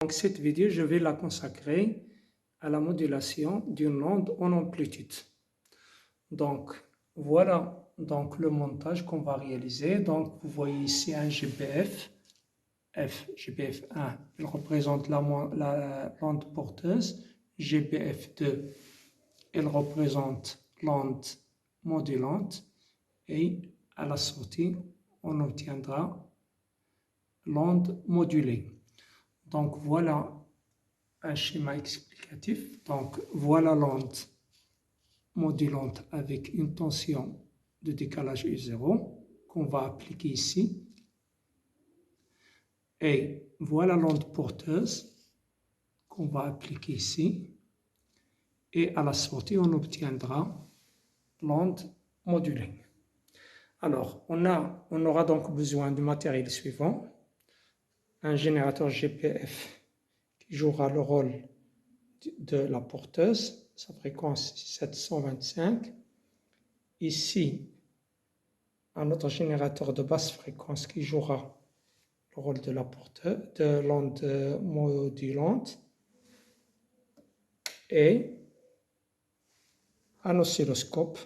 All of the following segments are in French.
Donc cette vidéo, je vais la consacrer à la modulation d'une onde en amplitude. Donc voilà donc le montage qu'on va réaliser. Donc vous voyez ici un GPF, GPF1, il représente l'onde porteuse, GPF2, il représente l'onde modulante, et à la sortie, on obtiendra l'onde modulée. Donc voilà un schéma explicatif. Donc voilà l'onde modulante avec une tension de décalage U0 qu'on va appliquer ici. Et voilà l'onde porteuse qu'on va appliquer ici. Et à la sortie, on obtiendra l'onde modulée. Alors, on aura donc besoin du matériel suivant. Un générateur GPF qui jouera le rôle de la porteuse, sa fréquence 725. Ici, un autre générateur de basse fréquence qui jouera le rôle de la porteuse, de l'onde modulante, et un oscilloscope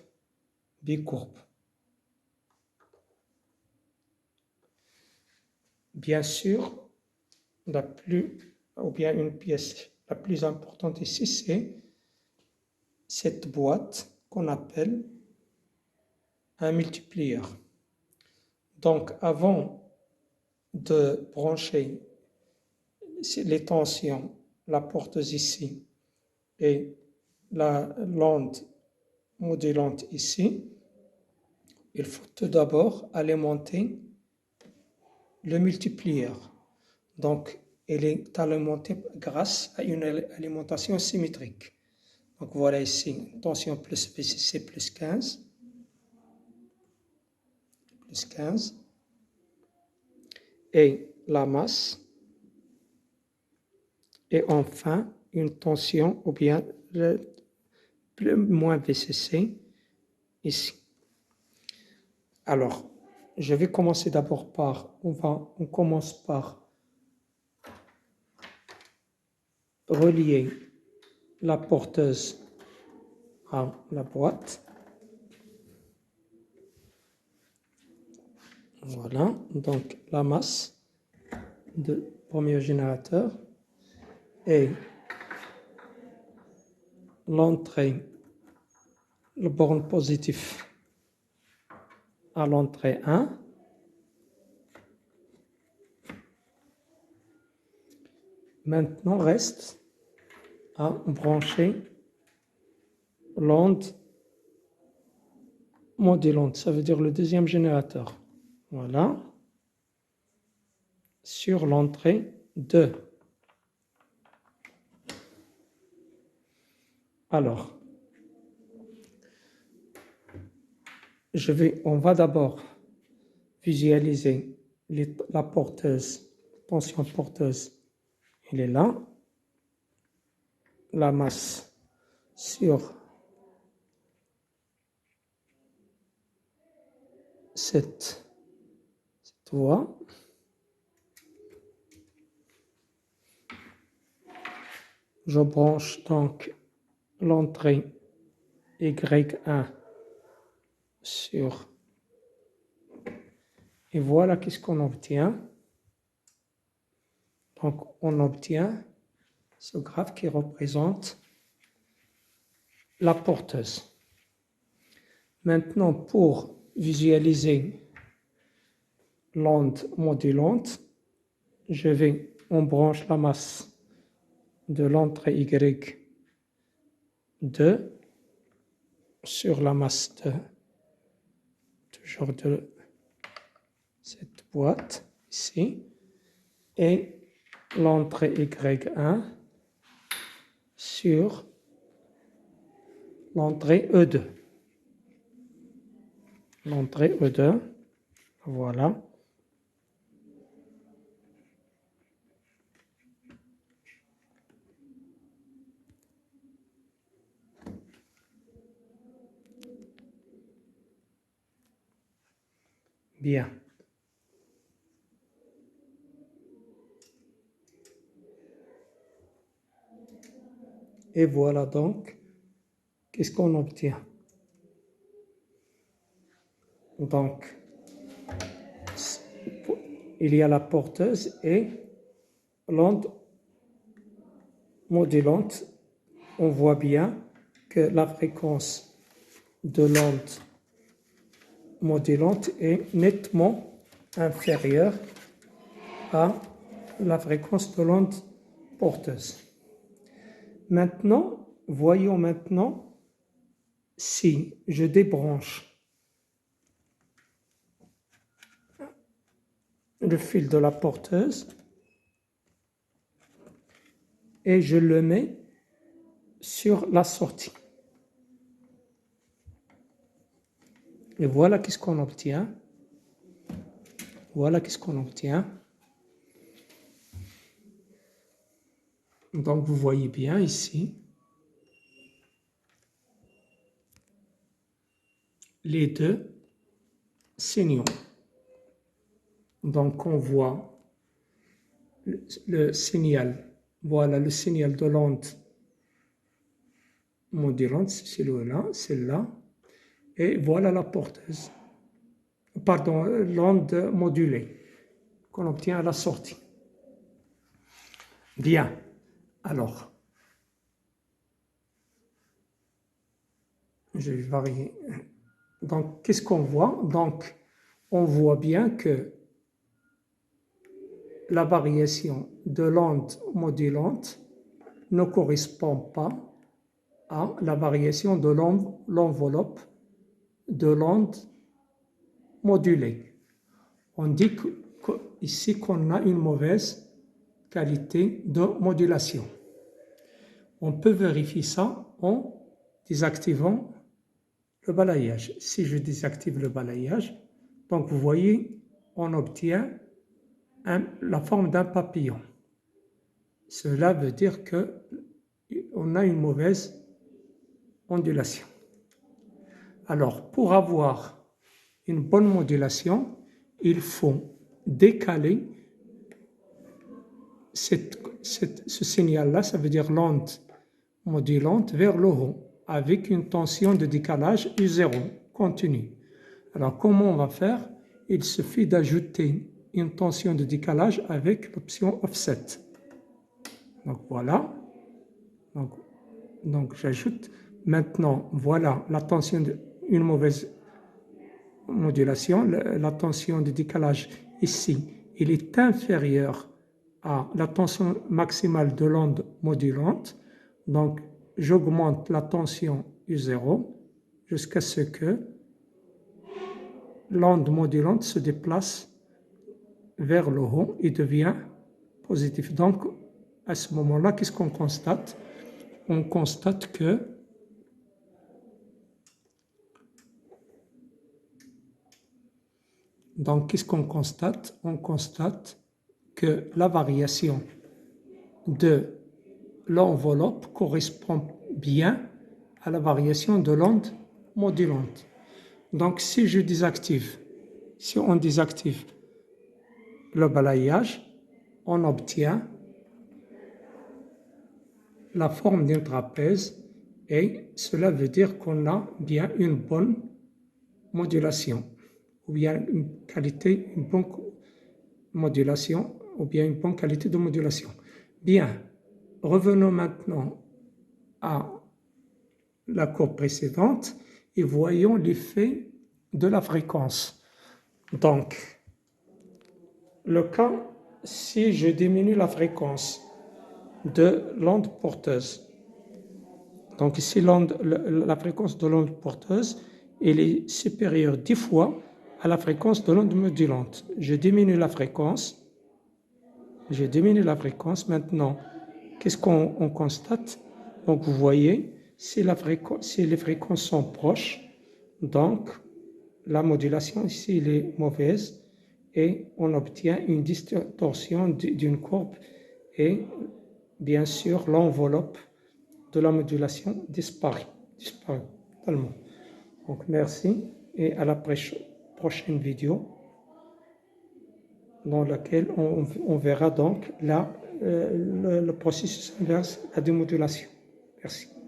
bicourbe. Bien sûr, une pièce la plus importante ici, c'est cette boîte qu'on appelle un multiplieur. Donc, avant de brancher les tensions, la porteuse ici et l'onde modulante ici, il faut tout d'abord alimenter le multiplieur. Donc, il est alimenté grâce à une alimentation symétrique. Donc, voilà ici, tension plus VCC plus 15. Et la masse. Et enfin, une tension ou bien moins VCC ici. Alors, je vais commencer d'abord on commence par relier la porteuse à la boîte. Voilà, donc la masse du premier générateur et l'entrée, le borne positif à l'entrée 1. Maintenant, reste à brancher l'onde modulante, ça veut dire le deuxième générateur. Voilà. Sur l'entrée 2. Alors, on va d'abord visualiser la porteuse, tension porteuse, elle est là. La masse sur cette voie. Je branche donc l'entrée Y1 sur. Et voilà qu'est-ce qu'on obtient. Donc on obtient ce graphe qui représente la porteuse. Maintenant, pour visualiser l'onde modulante, on branche la masse de l'entrée Y2 sur la masse toujours de cette boîte ici, et l'entrée Y1 sur l'entrée E2. L'entrée E2, voilà. Bien. Et voilà donc, qu'est-ce qu'on obtient. Donc, il y a la porteuse et l'onde modulante. On voit bien que la fréquence de l'onde modulante est nettement inférieure à la fréquence de l'onde porteuse. Maintenant, voyons maintenant si je débranche le fil de la porteuse et je le mets sur la sortie. Et voilà qu'est-ce qu'on obtient. Voilà qu'est-ce qu'on obtient. Donc vous voyez bien ici les deux signaux. Donc on voit le signal, voilà le signal de l'onde modulante, c'est celui-là, celle-là, et voilà la porteuse, pardon, l'onde modulée qu'on obtient à la sortie. Bien, alors, je vais varier. Donc, qu'est-ce qu'on voit? Donc, on voit bien que la variation de l'onde modulante ne correspond pas à la variation de l'enveloppe de l'onde modulée. On dit ici qu'on a une mauvaise qualité de modulation. On peut vérifier ça en désactivant le balayage. Si je désactive le balayage, donc vous voyez, on obtient la forme d'un papillon. Cela veut dire qu'on a une mauvaise ondulation. Alors, pour avoir une bonne modulation, il faut décaler ce signal-là, ça veut dire l'onde modulante, vers le haut, avec une tension de décalage U0 continue. Alors, comment on va faire? Il suffit d'ajouter une tension de décalage avec l'option Offset. Donc, voilà. Donc j'ajoute. Maintenant, voilà la tension une mauvaise modulation. La tension de décalage ici, il est inférieur à la tension maximale de l'onde modulante. Donc, j'augmente la tension U0 jusqu'à ce que l'onde modulante se déplace vers le haut et devient positive. Donc, à ce moment-là, qu'est-ce qu'on constate? On constate que donc, qu'est-ce qu'on constate? On constate que la variation de l'enveloppe correspond bien à la variation de l'onde modulante. Donc, si on désactive le balayage, on obtient la forme d'un trapèze et cela veut dire qu'on a bien une bonne modulation ou bien une bonne modulation ou bien une bonne qualité de modulation. Bien, revenons maintenant à la courbe précédente et voyons l'effet de la fréquence. Donc, le cas, si je diminue la fréquence de l'onde porteuse, donc ici la fréquence de l'onde porteuse, elle est supérieure 10 fois à la fréquence de l'onde modulante. Je diminue la fréquence. Maintenant, qu'est-ce qu'on constate? Donc, vous voyez, si les fréquences sont proches, donc la modulation ici elle est mauvaise et on obtient une distorsion d'une courbe et bien sûr l'enveloppe de la modulation disparaît totalement. Donc, merci et à la prochaine vidéo dans laquelle on verra donc le processus inverse, la démodulation. Merci.